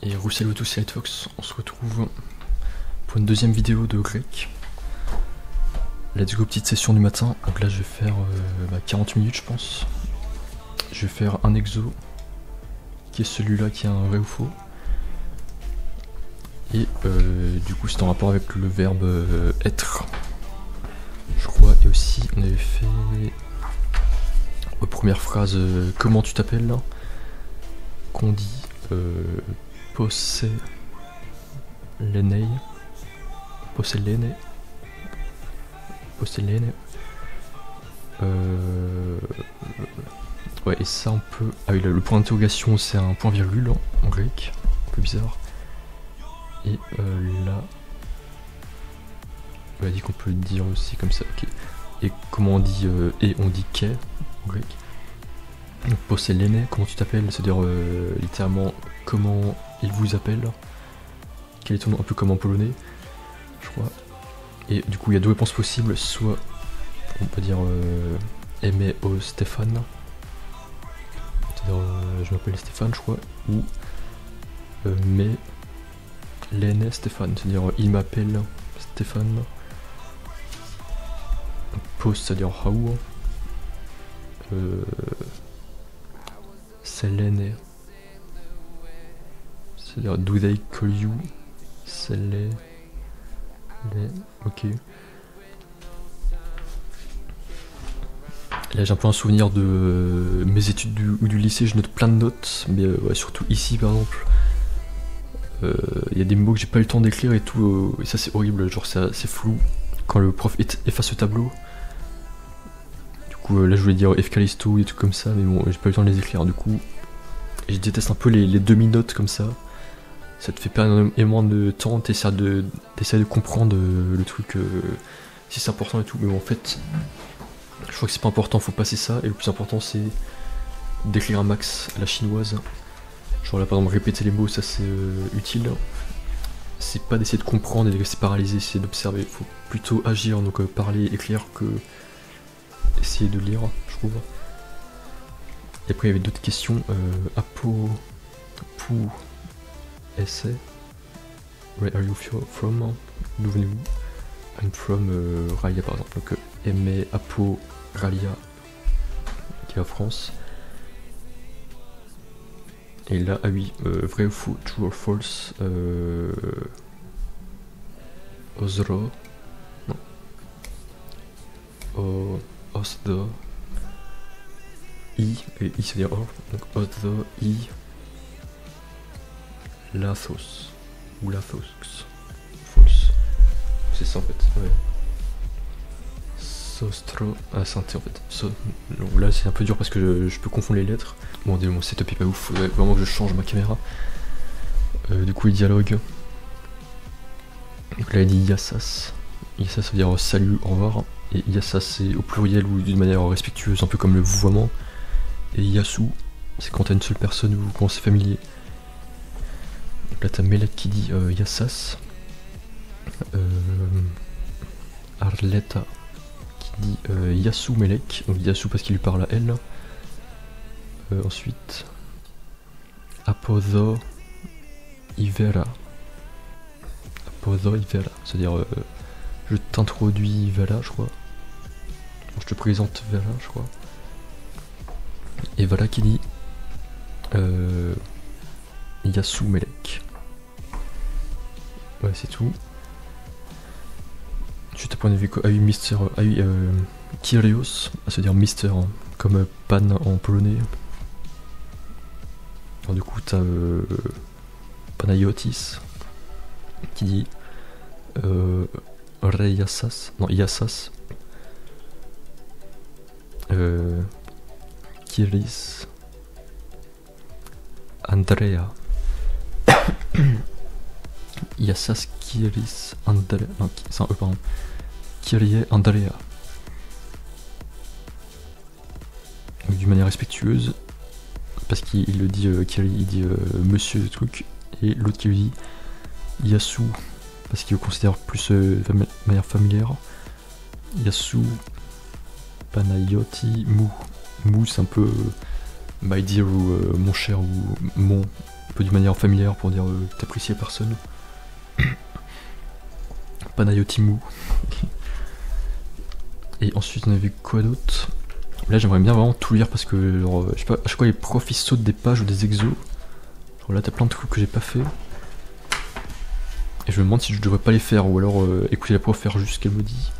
Et salut à tous, c'est Lightfox, on se retrouve pour une deuxième vidéo de grec. Let's go, petite session du matin. Donc là je vais faire 40 minutes je pense. Je vais faire un exo qui est celui-là qui est un vrai ou faux. Et du coup c'est en rapport avec le verbe être, je crois. Et aussi on avait fait première phrase comment tu t'appelles là, qu'on dit possé l'ennei, possé l'ennei, possé l'ennei. Ouais, et ça on peut. Ah oui, le point d'interrogation c'est un point virgule en grec, un peu bizarre. Et là, on a dit qu'on peut le dire aussi comme ça, ok. Et comment on dit et on dit qu'est en grec. Donc possé l'ennei, comment tu t'appelles, c'est-à-dire littéralement comment il vous appelle. Quel est ton nom, un peu comme en polonais, je crois. Et du coup il y a deux réponses possibles, soit on peut dire Aimé au Stéphane, c'est-à-dire je m'appelle Stéphane je crois, ou mais l'aîné Stéphane, c'est-à-dire il m'appelle Stéphane. Post, c'est-à-dire how, c'est l'aîné, c'est-à-dire do they call you, c'est les, ok. Là j'ai un peu un souvenir de mes études du lycée, je note plein de notes, mais ouais, surtout ici par exemple. Il y a des mots que j'ai pas eu le temps d'écrire et tout, et ça c'est horrible, genre c'est flou quand le prof efface le tableau. Du coup là je voulais dire F-Callisto et des trucs comme ça, mais bon j'ai pas eu le temps de les écrire, du coup je déteste un peu les demi-notes comme ça. Ça te fait perdre énormément de temps, t'essaies de comprendre le truc, si c'est important et tout, mais bon, en fait je crois que c'est pas important, faut passer ça, et le plus important c'est d'écrire un max à la chinoise. Genre là par exemple répéter les mots, ça c'est utile. C'est pas d'essayer de comprendre et de rester paralysé, c'est d'observer. Faut plutôt agir, donc parler, écrire, que essayer de lire, je trouve. Et après il y avait d'autres questions. Apo, pou, essai. Where are you from? D'où venez-vous? I'm from Ralia par exemple. Donc Aimé, Apo, Ralia, qui est la France. Et là, ah oui, vrai ou faux, true or false, Osro, non, Osdo, I, et I c'est dire or, donc Osdo, I, Lathos, ou Lathos, false, c'est ça en fait, ouais. Sostro, ah synthé en fait, donc là c'est un peu dur parce que je peux confondre les lettres. Bon, mon setup est pas ouf, faudrait vraiment que je change ma caméra. Du coup, le dialogue. Donc là, il dit Yassas. Yassas, ça veut dire salut, au revoir. Et Yassas, c'est au pluriel ou d'une manière respectueuse, un peu comme le vouvoiement. Et Yasu, c'est quand t'as une seule personne ou quand c'est familier. Donc là, t'as Melek qui dit Yassas. Arleta qui dit Yasu Melek. Donc Yasu parce qu'il lui parle à elle. Ensuite, Apodho Ivera. Apodho Ivera, c'est-à-dire je t'introduis Ivera, je crois. Je te présente Vera, je crois. Et voilà qui dit Yasu Melek. Ouais, c'est tout. Ensuite, à point de vue, ah oui, Mister, ah oui, Kyrios, c'est-à-dire Mister, hein, comme Pan en polonais. Alors, du coup, t'as Panayotis qui dit Yassas, non Yassas, Kyris, Andrea, Yassas, Kyris, Andrea, non, c'est un E, pardon, Kyrie, Andrea, d'une manière respectueuse. Parce qu'il le dit, il dit monsieur le truc, et l'autre qui lui dit Yasu, parce qu'il le considère plus de manière familière. Yasu, Panayoti, Mou. Mou c'est un peu my dear ou mon cher ou mon, peu d'une manière familière pour dire que t'apprécies la personne. Panayotimou. Et ensuite on a vu quoi d'autre? Là j'aimerais bien vraiment tout lire parce que genre, je sais pas, à chaque fois les profs ils sautent des pages ou des exos. Genre là t'as plein de trucs que j'ai pas fait. Et je me demande si je devrais pas les faire ou alors écouter la prof faire juste ce qu'elle me dit.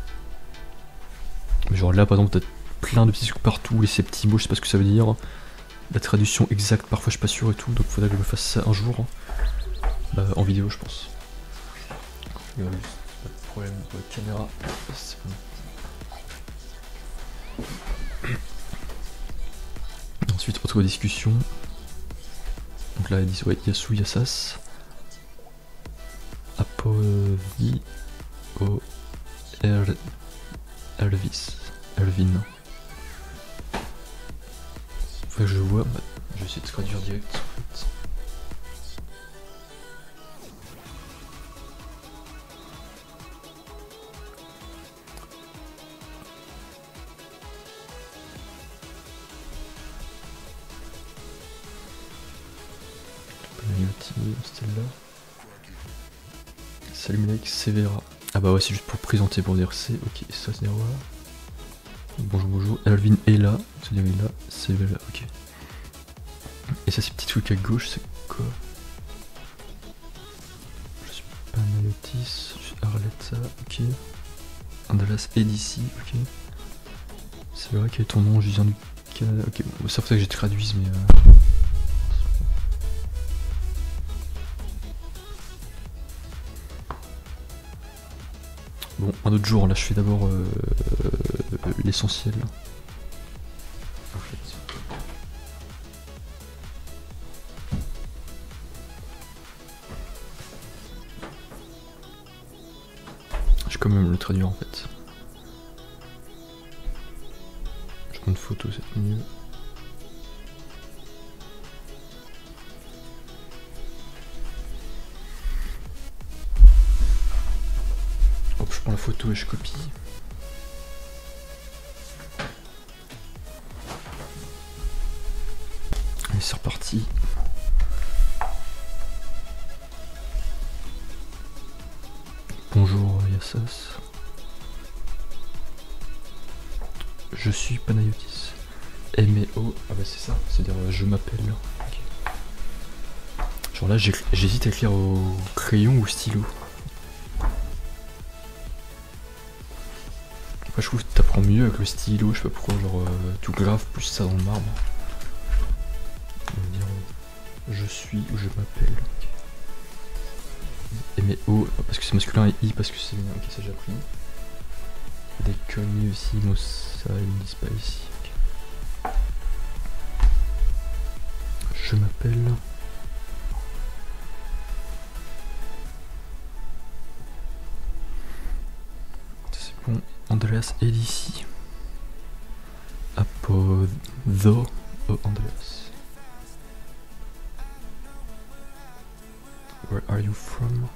Mais genre là par exemple t'as plein de petits trucs partout, les septimos je sais pas ce que ça veut dire. La traduction exacte parfois je suis pas sûr et tout, donc faudrait que je me fasse ça un jour. Bah, en vidéo je pense. Pas de problème pour la caméra. Ensuite autre discussion. Donc là ils disent ouais Yasu Yasas. Apovi o Elvis. Elvin. Faut que je vois, bah, je vais essayer de traduire direct en fait. Stella. Salut mec, Severa. Ah bah ouais, c'est juste pour présenter, pour dire c'est ok, ça c'est voilà. Bonjour, bonjour. Elvin est là, c'est-à-dire il est là, Severa, ok. Et ça, ces petits trucs à gauche, c'est quoi? Je suis Panayotis, je suis Arletta, ok. Andalas est d'ici, ok. C'est vrai quel est ton nom, je viens du Canada, ok. Bon, c'est pour ça que j'ai traduit, mais. Bon, un autre jour, là je fais d'abord l'essentiel. En fait. Je vais quand même le traduire en fait. Je prends une photo, c'est mieux. Hop, je prends la photo et je copie. Allez, c'est reparti. Bonjour Yassas. Je suis Panayotis. M-E-O. Ah bah c'est ça, c'est-à-dire je m'appelle. Okay. Genre là j'hésite à écrire au crayon ou au stylo. Après je trouve que t'apprends mieux avec le stylo, je sais pas pourquoi, genre tout grave plus ça dans le marbre. On va dire je suis ou je m'appelle. M-E-O parce que c'est masculin et I parce que c'est. Ok, ça j'ai appris. Des conneries aussi, moi ça ils ne disent pas ici. Okay. Je m'appelle. C'est bon, Andreas est d'ici. Apodho Andreas. Where are you from?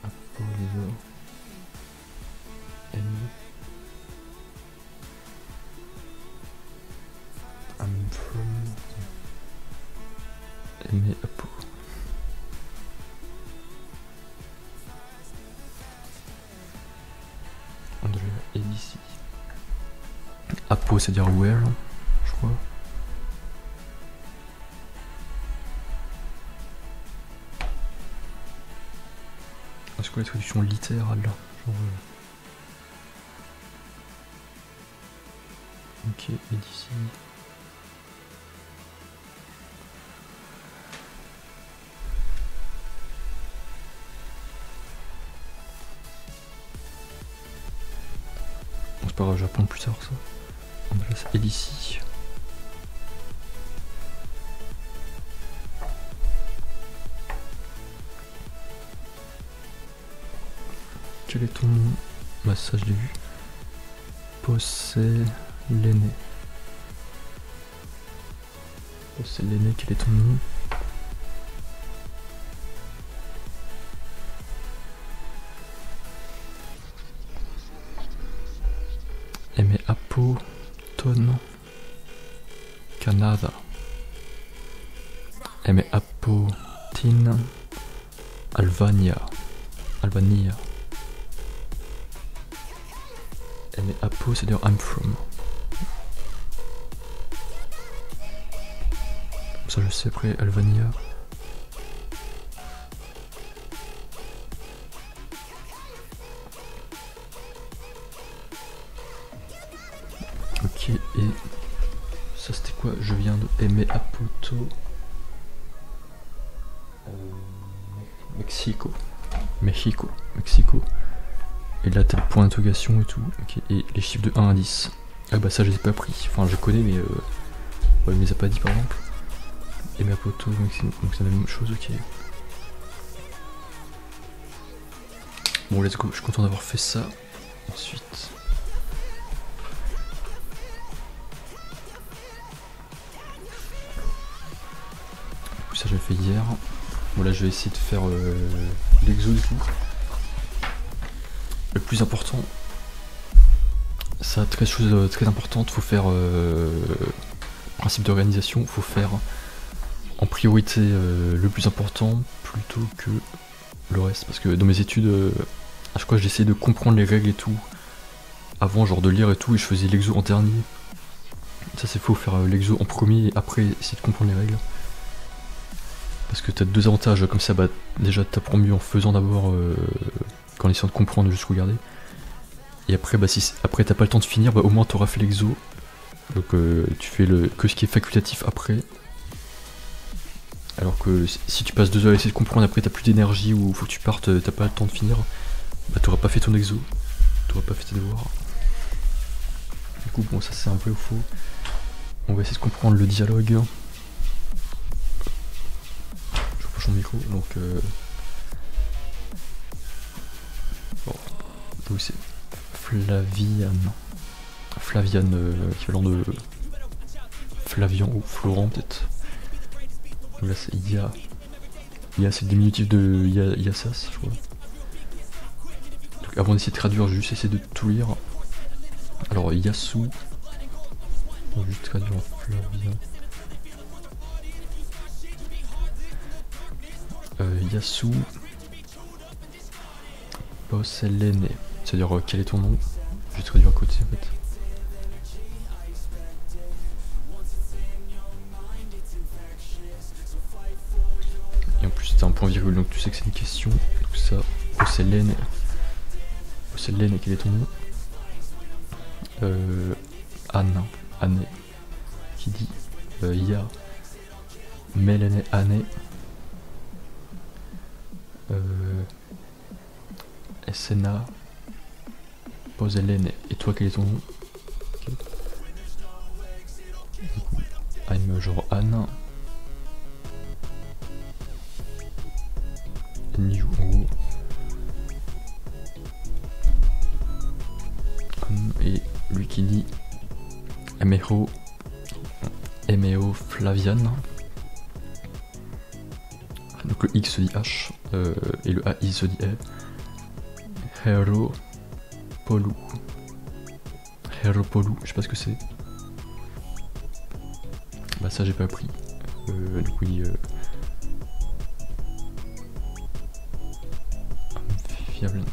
Apollo. I'm from. Aimé Apo. Andrea est d'ici. Apo, c'est-à-dire where, je crois. Est-ce que la traduction littérale genre, ok, et d'ici. Bon, c'est pas grave, j'apprends plus tard ça. Andreas est d'ici. Quel est ton nom? Bah ça je l'ai vu. Posséléné. Posséléné, quel est ton nom? Aimé Apo, tonne. Canada. M Apotine. Albania. M Apo, c'est-à-dire I'm from. Ça je sais, après Albania. Ok, et ça c'était quoi? Je viens de M Apoto. Mexico. Et là t'as le point d'interrogation et tout. Okay. Et les chiffres de 1 à 10. Ah bah ça je les ai pas pris. Enfin je les connais mais il me les a pas dit par exemple. Et ma poteau, Mexico, donc c'est la même chose, ok. Bon let's go, je suis content d'avoir fait ça. Ensuite. Du coup ça j'ai fait hier. Bon là je vais essayer de faire l'exo du coup. Le plus important, ça chose très importante, faut faire principe d'organisation, faut faire en priorité le plus important plutôt que le reste, parce que dans mes études à chaque fois j'essayais de comprendre les règles et tout avant, genre de lire et tout, et je faisais l'exo en dernier. Ça c'est faux, faire l'exo en premier et après essayer de comprendre les règles, parce que t'as deux avantages comme ça. Bah déjà t'apprends mieux en faisant d'abord qu'en essayant de comprendre, juste regarder. Et après, bah, si après t'as pas le temps de finir, bah, au moins t'auras fait l'exo. Donc tu fais que ce qui est facultatif après. Alors que si tu passes 2 heures à essayer de comprendre, après t'as plus d'énergie ou faut que tu partes, t'as pas le temps de finir, bah t'auras pas fait ton exo, t'auras pas fait tes devoirs. Du coup bon, ça c'est un peu faux. On va essayer de comprendre le dialogue. Je reproche mon micro, donc bon, donc c'est Flaviane, équivalent de Flavian ou Florent peut-être. Là c'est Ia. Ia c'est le diminutif de Yassas, je crois. Donc avant d'essayer de traduire, je vais juste essayer de tout lire. Alors Yassou. On va juste traduire en Flavien. Yassou. Posselene. C'est-à-dire quel est ton nom? Je vais traduire à côté en fait. Et en plus t'as un point virgule, donc tu sais que c'est une question. Donc ça, Posselene. Posselene, quel est ton nom? Anne. Qui dit Ya. Melene Anne. Essena. Posselene. Et toi, quel est ton nom? Okay. I'm genre Anne. New en gros. Et lui qui dit Emeo Flaviane. Donc le X se dit H et le AI se dit E. Hero Polu, je sais pas ce que c'est. Bah ça j'ai pas appris. Du coup il fiable.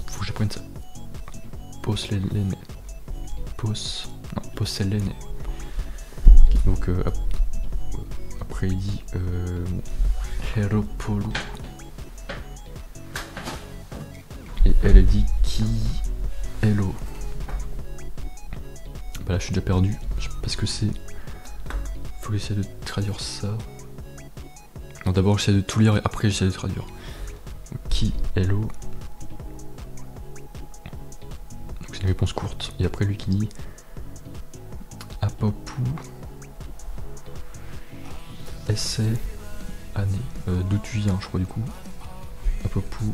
Faut que j'apprenne ça. Posselene. Posselene. Donc après il dit Heropolu. Et elle dit qui hello. Bah là je suis déjà perdu, je sais pas ce que c'est. Faut essayer de traduire ça. Non, d'abord j'essaie de tout lire et après j'essaie de traduire. Donc, qui hello. Donc c'est une réponse courte. Et après lui qui dit Apopou. Essai année. D'où tu viens je crois du coup. Apopou.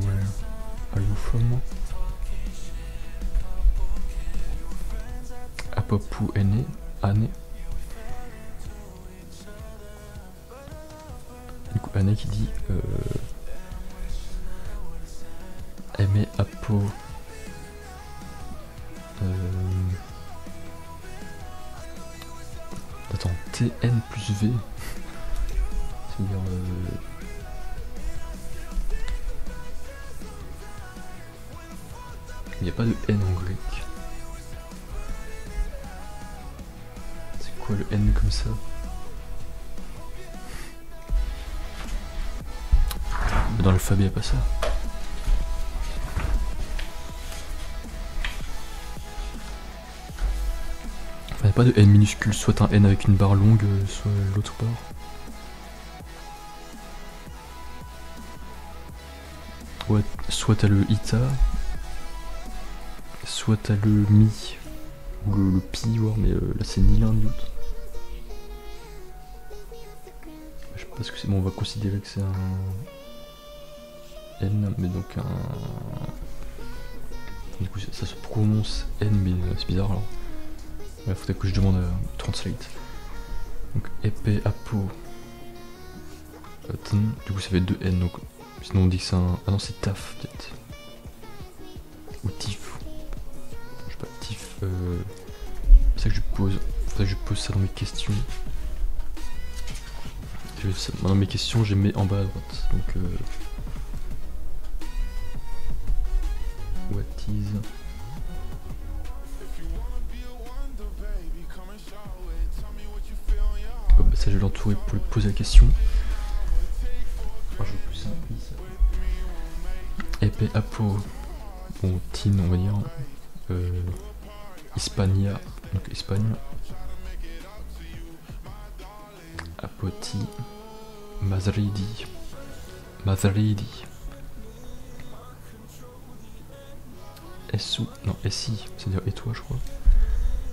Where are you from? Apopou aîné, année. Du coup, année qui dit aimé Apo. TN plus V. C'est-à-dire... il n'y a pas de N en grec. C'est quoi le N comme ça? Dans l'alphabet, il n'y a pas ça. Enfin, il n'y a pas de N minuscule, soit un N avec une barre longue, soit l'autre barre. Ouais, soit t'as le Ita, soit t'as le Mi, ou le Pi, mais là c'est ni l'un ni l'autre. Je sais pas ce que c'est, bon on va considérer que c'est un N, mais donc un... Du coup ça se prononce N, mais c'est bizarre alors. Il faudrait que je demande à Translate. Donc épée, apo. Du coup ça fait 2 N, donc sinon on dit que c'est un... Ah non c'est taf peut-être. Ou tif. Je sais pas, tif. C'est ça que je pose. Faudrait que je pose ça dans mes questions. Dans mes questions je mets en bas à droite. Donc what is... Oh, bah ça je vais l'entourer pour lui poser la question. Oh, je vais plus simple ça. Épée apo. Bon, tin on va dire. Hispania, donc Espagne. Apoti. Mazridi. Mazridi. Essou, non, Essi, c'est-à-dire et toi je crois.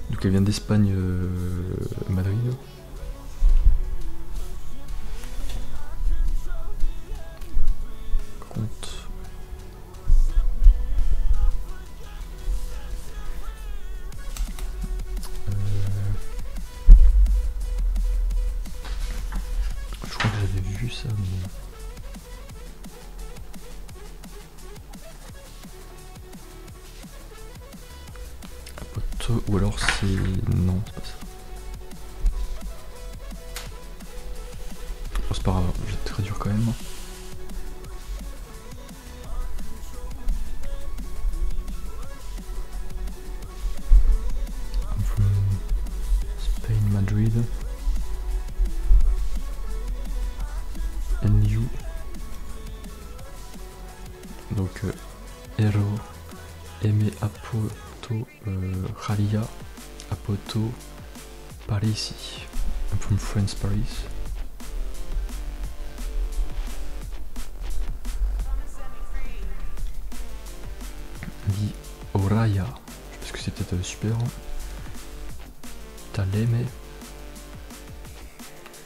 Donc elle vient d'Espagne, Madrid. Compte. Je crois que j'avais vu ça, mais... Ou alors c'est... Non, c'est pas ça. Bon, c'est pas grave, je vais te traduire quand même. Spain, Madrid. NU. Donc, Hero, Aimé Apo. Khalia, Apoto, Paris. I'm from France, Paris. Di Oraya, parce que c'est peut-être super. Taleme,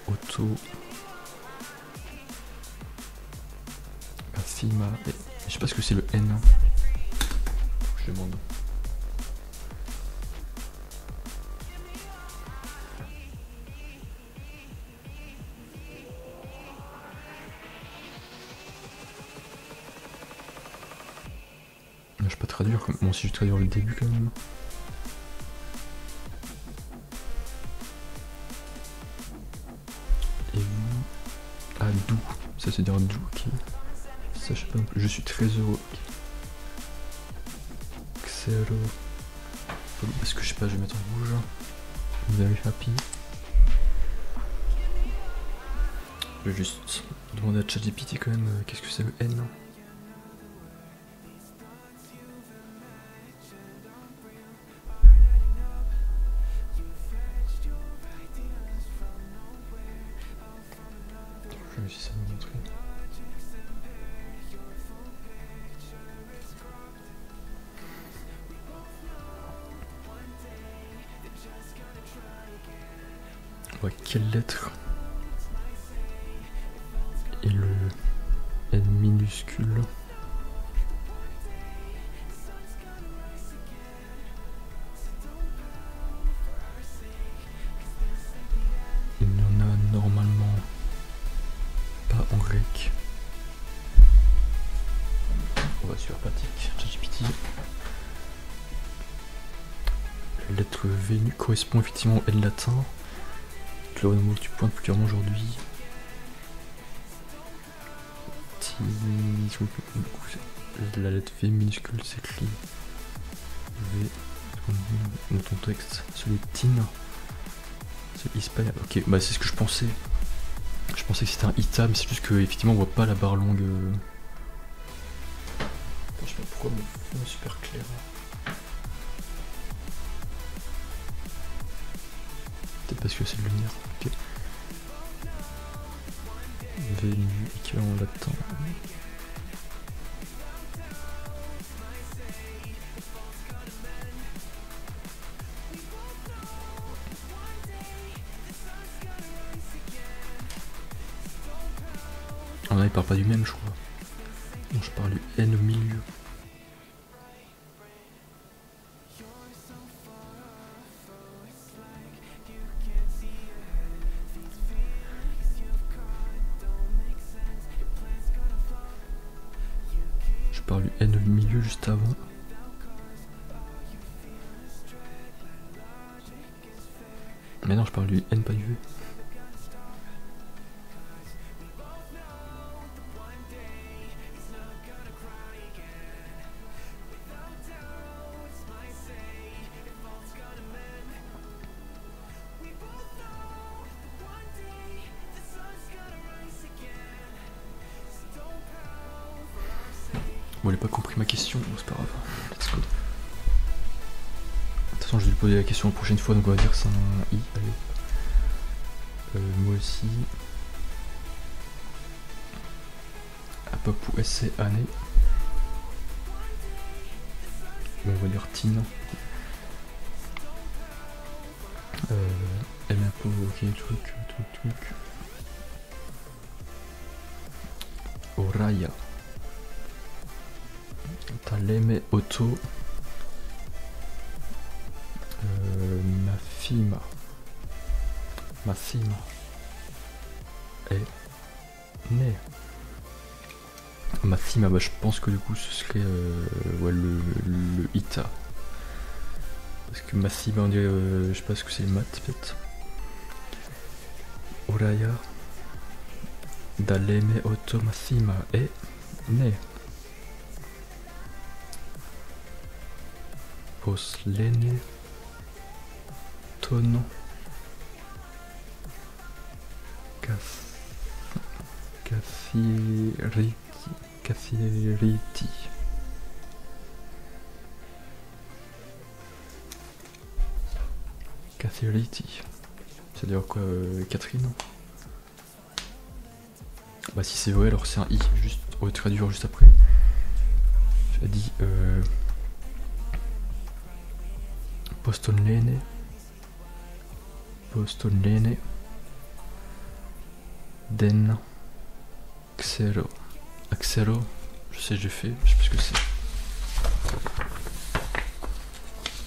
Otto, Afima, je sais pas ce que c'est le N. Je demande. Je peux pas traduire, bon si je traduire le début quand même. Et vous... Ah, doux, ça c'est dire doux, ok. Ça je sais pas non plus, je suis très heureux. Okay. Xero... Parce que je sais pas, je vais mettre en rouge. Very happy. Je vais juste demander à ChatGPT quand même, qu'est-ce que c'est le N. Si ça me montre. Ouais, quelle lettre est le N minuscule? Il y en a normalement pas en grec. Ouais, super pratique. ChatGPT. La lettre V correspond effectivement au N latin. Là où tu pointes plus clairement aujourd'hui. La lettre V minuscule s'écrit V dans ton texte. Celui de Tin. C'est Hispania. Ok, bah c'est ce que je pensais. Je pensais que c'était un Ita, mais c'est juste que effectivement on voit pas la barre longue. Attends, je sais pas pourquoi mon fond est super clair. Peut-être parce que c'est de lumière. Ok. V équivalent latin. Ah non, il parle pas du même, je crois. Non, je parle du N au milieu. Je parle du N au milieu juste avant. Mais non, je parle du N, pas du V. Bon, elle n'a pas compris ma question, bon, c'est pas grave. Let's go. De toute façon, je vais lui poser la question la prochaine fois, donc on va dire c'est un I. Allez. Moi aussi. Apapou SC année. On va dire Tin. Mapo, ok, truc. Oraya. Taleme Auto. Massima est né. Massima, bah je pense que du coup ce serait ouais, le Ita. Parce que Massima on dirait, je sais pas ce que c'est le mat peut-être. Oraya. Daleme Auto Massima est né. Poslene Tono Cassiriti. Cassiriti. C'est-à-dire quoi, Catherine? Bah si c'est vrai alors c'est un I, juste on va traduire juste après. J'ai dit Postonlene Den Xero. Axero, je sais, j'ai fait, je sais plus ce que c'est.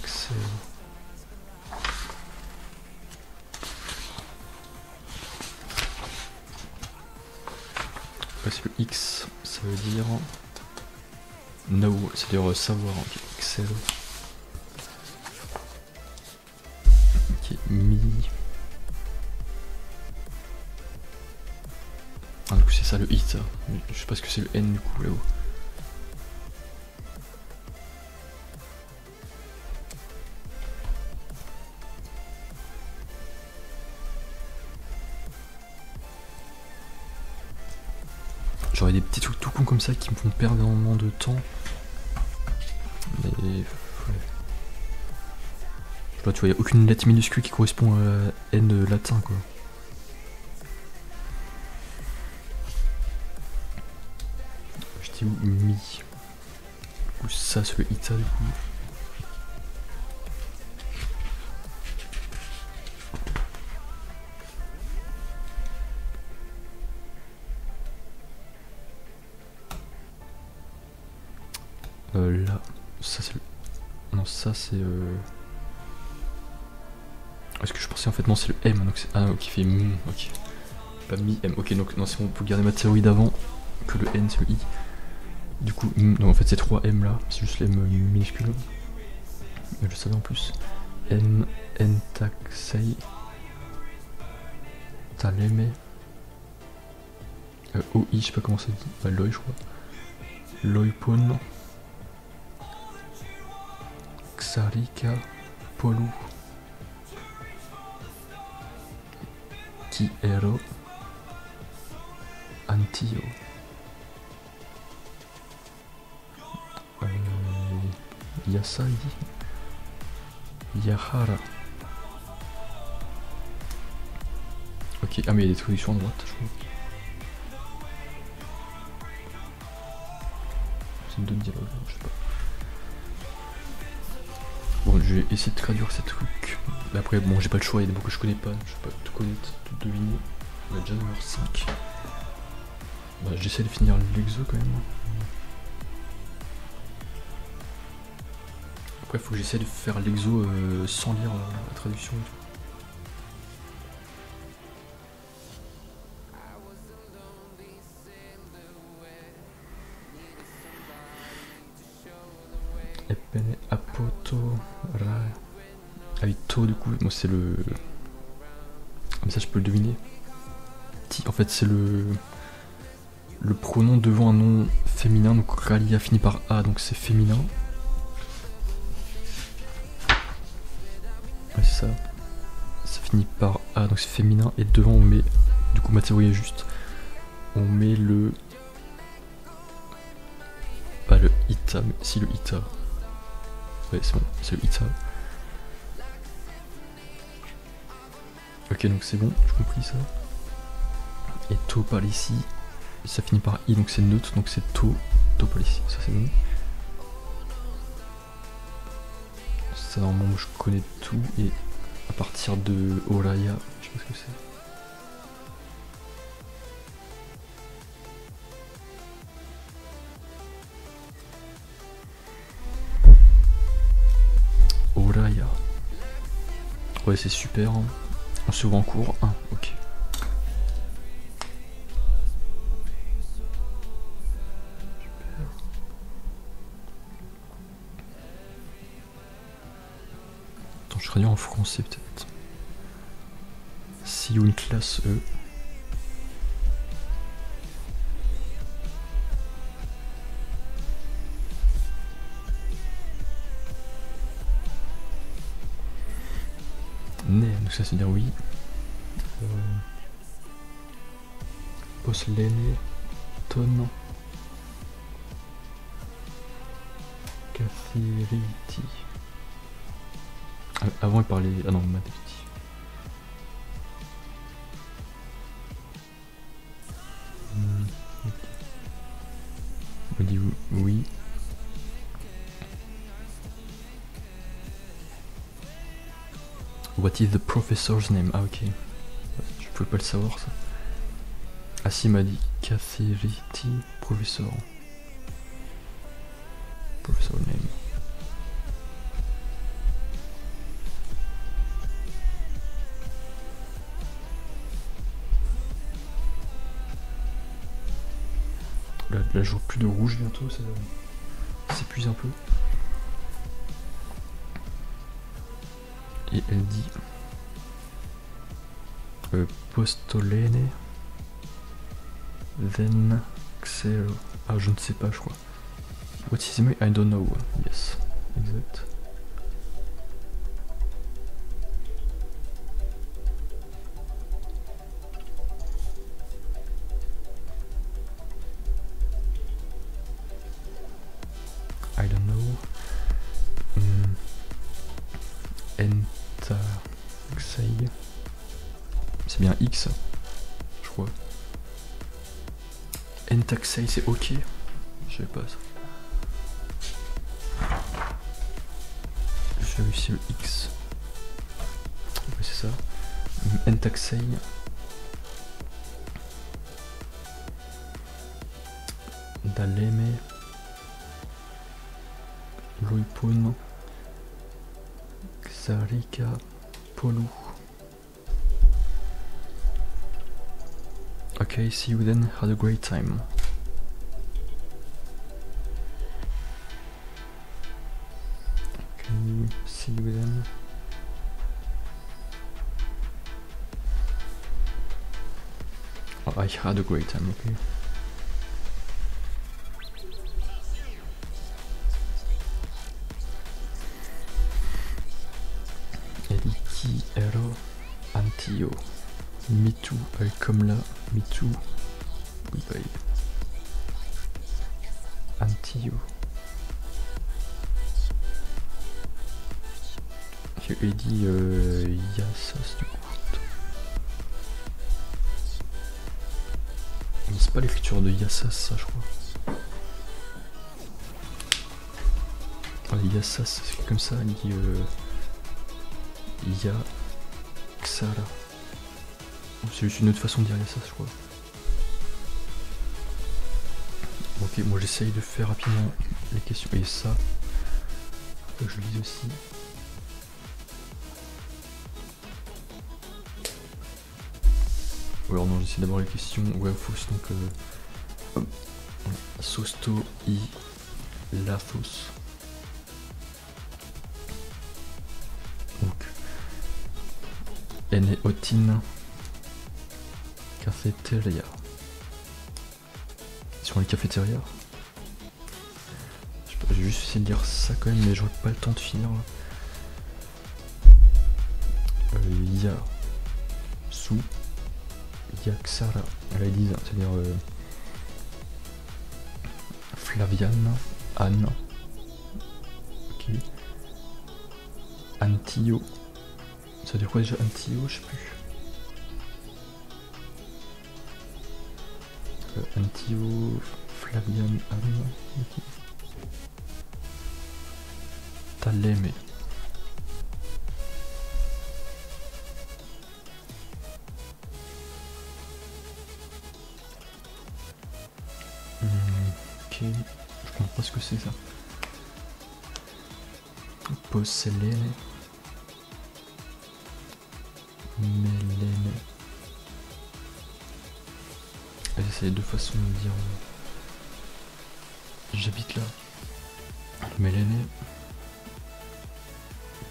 Xero. Parce que X, ça veut dire know, c'est-à-dire savoir. Okay. Xero. Ok, mi. Ah, du coup c'est ça le I, ça. Je sais pas ce que c'est le N du coup là-haut. J'aurais des petits trucs tout cons comme ça qui me font perdre énormément de temps. Mais ouais. Là tu vois, il n'y a aucune lettre minuscule qui correspond à N latin quoi. Ou mi. Ou ça c'est le Ita du coup. Là, ça c'est le... Non ça c'est Est-ce que je pensais en fait non c'est le M donc c'est... Ah ok, qui fait M, ok. Pas mi M, ok donc non c'est bon, on peut garder ma théorie d'avant que le N c'est le I. Du coup, donc en fait c'est 3 M là, c'est juste les M minuscules. Mais je savais en plus. N, Taxei. Taleme. OI, je sais pas comment ça dit. Bah, Loi, je crois. Loipon. Xarika. Polu. Kiero. Antio. Yasai. Yahara. Ok, ah mais il y a des traductions à droite, je crois. C'est deux dialogues, je sais pas. Bon, je vais essayer de traduire ces trucs. Mais après, bon, j'ai pas le choix, il y a des mots que je connais pas, je vais pas tout connaître, tout deviner. On a déjà 9h05. Bah, j'essaie de finir l'exo quand même. Après, faut que j'essaie de faire l'exo sans lire la traduction et tout. Epene apoto ra. Ah oui, to du coup, moi c'est le. Comme ça je peux le deviner. Ti, en fait c'est le pronom devant un nom féminin, donc Ralia finit par A, donc c'est féminin. Ouais, c'est ça. Ça finit par A, donc c'est féminin, et devant on met. Du coup ma théorie est juste. On met le. Pas le ita, mais si le ita. Ouais, c'est bon, c'est le ita. Ok, donc c'est bon, j'ai compris ça. Et to par ici, ça finit par i, donc c'est neutre, donc c'est to par ici, ça c'est bon. Ça normalement je connais tout, et à partir de Oraya, je sais pas ce que c'est. Oraya. Ouais, c'est super. Hein. On se voit en cours 1, ok. Attends, je traduis en français peut-être. See you in classe E. Né, donc ça c'est dire oui. Poslene, ton. Kathiriti. Avant il parlait. Ah non, Madriti. On dit oui. What is the professor's name? Ah ok. Je pouvais pas le savoir ça. Ah si, il m'a dit Kathiriti, professeur. Professor name. Là je vois plus de rouge bientôt, ça s'épuise un peu. Et elle dit Postolene then Xero. Ah, je ne sais pas, je crois. What is it? I don't know. Yes, exact. I don't know. Entaxei. C'est bien X, je crois. Entaxei, c'est ok. Je sais pas ça. Je vérifie le X. Ouais, c'est ça. Entaxei. Daleme. Loipon. Xarika. Polu. Okay, see you then. Had a great time. Okay, see you then. I had a great time, ok. Eliki ero antio. Me too, comme là, me too. Goodbye. Antio. J'ai dit Yassas du coup. Mais c'est pas l'écriture de Yassas ça je crois. Enfin, Yassas c'est comme ça, il dit Yaksara. C'est juste une autre façon de dire Yassas je crois. Ok, moi j'essaye de faire rapidement les questions. Et ça, faut que je lise aussi. Ou alors non, j'essaie d'abord les questions. Ouais, fausse donc. Sosto I Lathos. Donc. Eneotin Cafeteria. Sur les cafétérias. Je sais pas, j'ai juste essayé de lire ça quand même, mais j'aurais pas le temps de finir là. Ya Su Yaksara, elle a dit, c'est-à-dire Flaviane, Anne, ok. Antio, ça veut dire quoi déjà Antio, je sais plus. Antio, Flaviane, Anne, ok. Taleme. Ok, je comprends pas ce que c'est ça. Posselene. Melene. C'est les deux façons de dire j'habite là. Melene.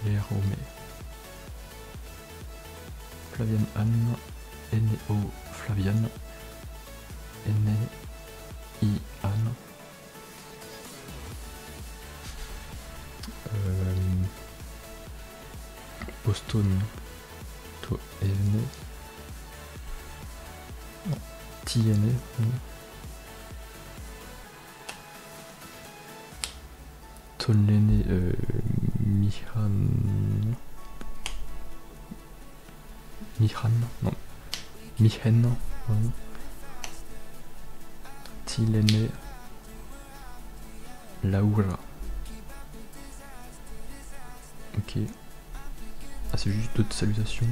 Lerome. Flaviane Anne. Eneo Flaviane. Ene. I Anne. Boston to Ene. Tiene. Tolene Mihan. Non. Mihen. Tilene Laura. Ok. Ah, c'est juste d'autres salutations.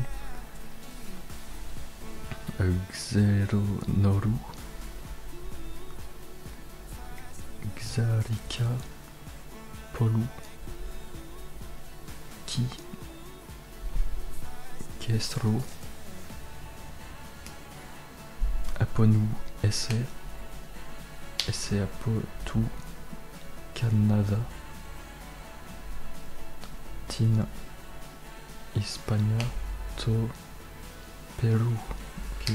Xero Noru. Xarika. Polu. Ki. Kestro. Aponu Esse. Esse Apotu. Canada. Tina. Hispania. To. Pérou. Ok.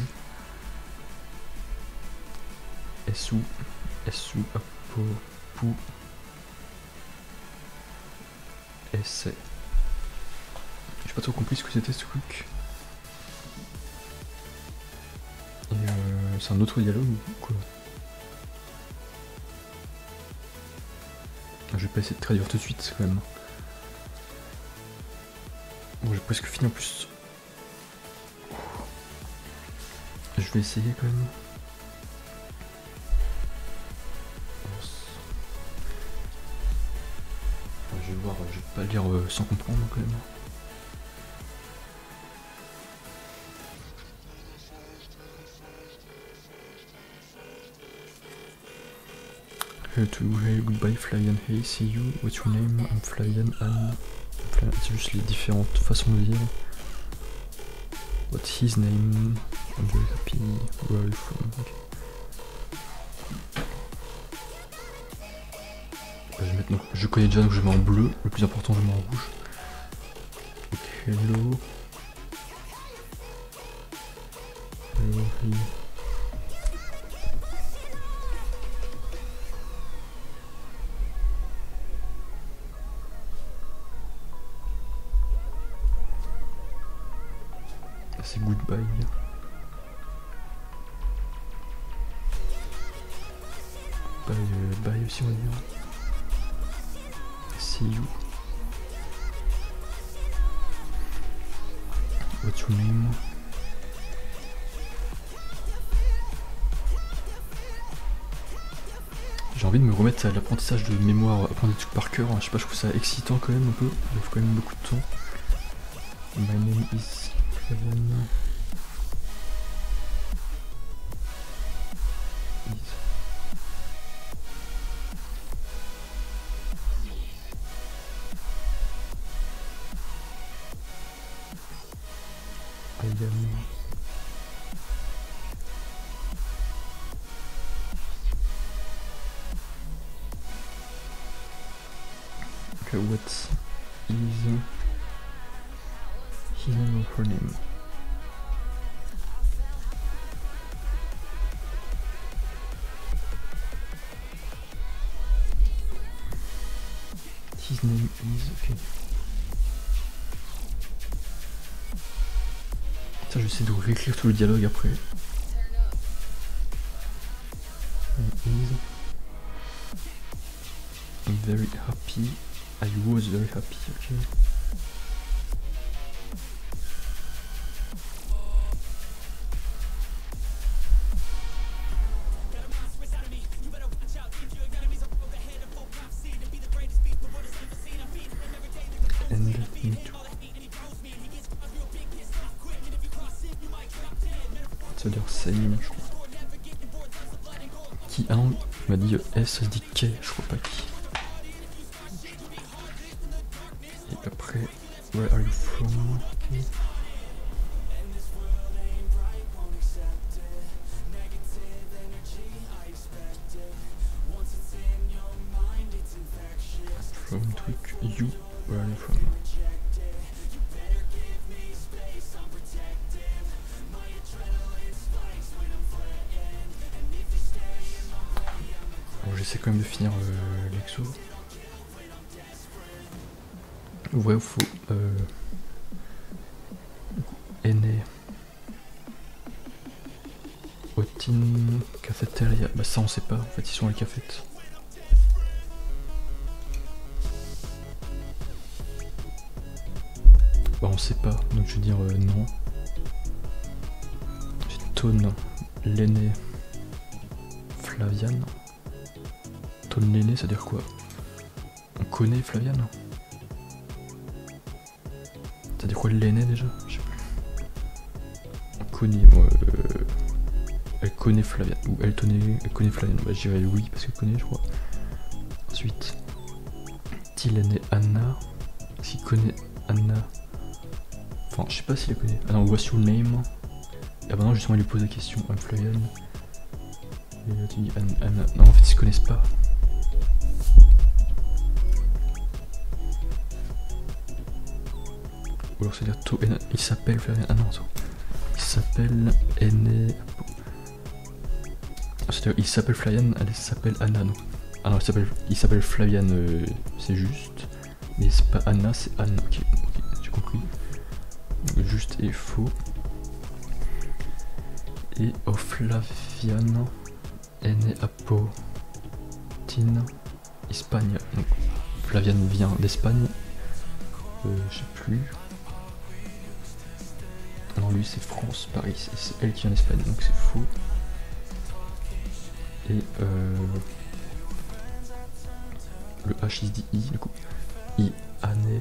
Esu. Apopu. Essai. J'ai pas trop compris ce que c'était ce truc. Et c'est un autre dialogue ou quoi? Je vais pas essayer de traduire tout de suite quand même. Bon, j'ai presque fini en plus. Je vais essayer quand même. Je vais voir, je vais pas lire sans comprendre quand même. Hey, goodbye Flavian, hey, see you, what's your name? I'm Flavian, Anne. C'est juste les différentes façons de dire. What's his name? I'm very happy, where are you from? Okay. Je vais mettre, donc, je connais déjà donc je mets en bleu, le plus important je mets en rouge. Ok, hello. Hello, hey. C'est goodbye. Bye aussi on va dire. See you. What's your name? J'ai envie de me remettre à l'apprentissage de mémoire, apprendre des trucs par cœur. Je sais pas, je trouve ça excitant quand même un peu. Il faut quand même beaucoup de temps. My name is Flavian. Okay, what is his name or her name? His name is... Okay. Ça, je vais essayer de réécrire tout le dialogue après. I'm very happy. I was very happy, okay. And me too. Ça veut dire same, je crois. Qui? Ah non, il m'a dit S, ça se dit K, je crois pas qui. Et après, where are you from? Okay. From truc, you, where are you from? Bon, j'essaie quand même de finir l'exo. Vrai ou faux? Aîné. Otin Cafeteria. Bah ça on sait pas, en fait ils sont à la cafette. Bah on sait pas, donc je vais dire non. J'ai Tone, l'aîné. Flavian. Tone l'aîné, ça veut dire quoi? On connaît Flavian? Ça veut dire quoi l'aîné déjà? Je sais plus. On connaît, moi. Elle connaît Flavian. Ou elle connaît Flavian. Bah, je dirais oui parce qu'elle connaît, je crois. Ensuite, l'aîné Anna. S'il connaît Anna. Enfin, je sais pas s'il la connaît. Ah non, what's your name? Ah bah non, justement, il lui pose la question. I'm Flavian. Et là, tu dis Anna. Non, en fait, ils se connaissent pas. Ou alors, c'est-à-dire il s'appelle Flavian. Ah non, attends. Il s'appelle Aîné. C'est-à-dire, il s'appelle Flavian, elle s'appelle Anna, non. Ah non, il s'appelle Flavian, c'est juste. Mais c'est pas Anna, c'est Anna. Ok, j'ai compris. Donc, juste et faux. Et au Flavian, Aîné Apotine, Espagne. Donc, Flavian vient d'Espagne. Je sais plus. Non, lui c'est France, Paris, c'est elle qui vient d'Espagne, donc c'est faux. Et le H il se dit I, du coup. I, Aîné,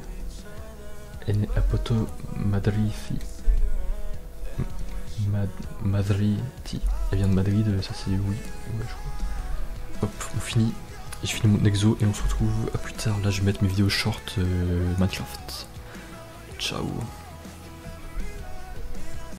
Aîné Apoto Madrifi. Madriti. Elle vient de Madrid, ça c'est oui. Ouais, je crois. Hop, on finit. Je finis mon exo et on se retrouve à plus tard. Là je vais mettre mes vidéos short Minecraft. Ciao.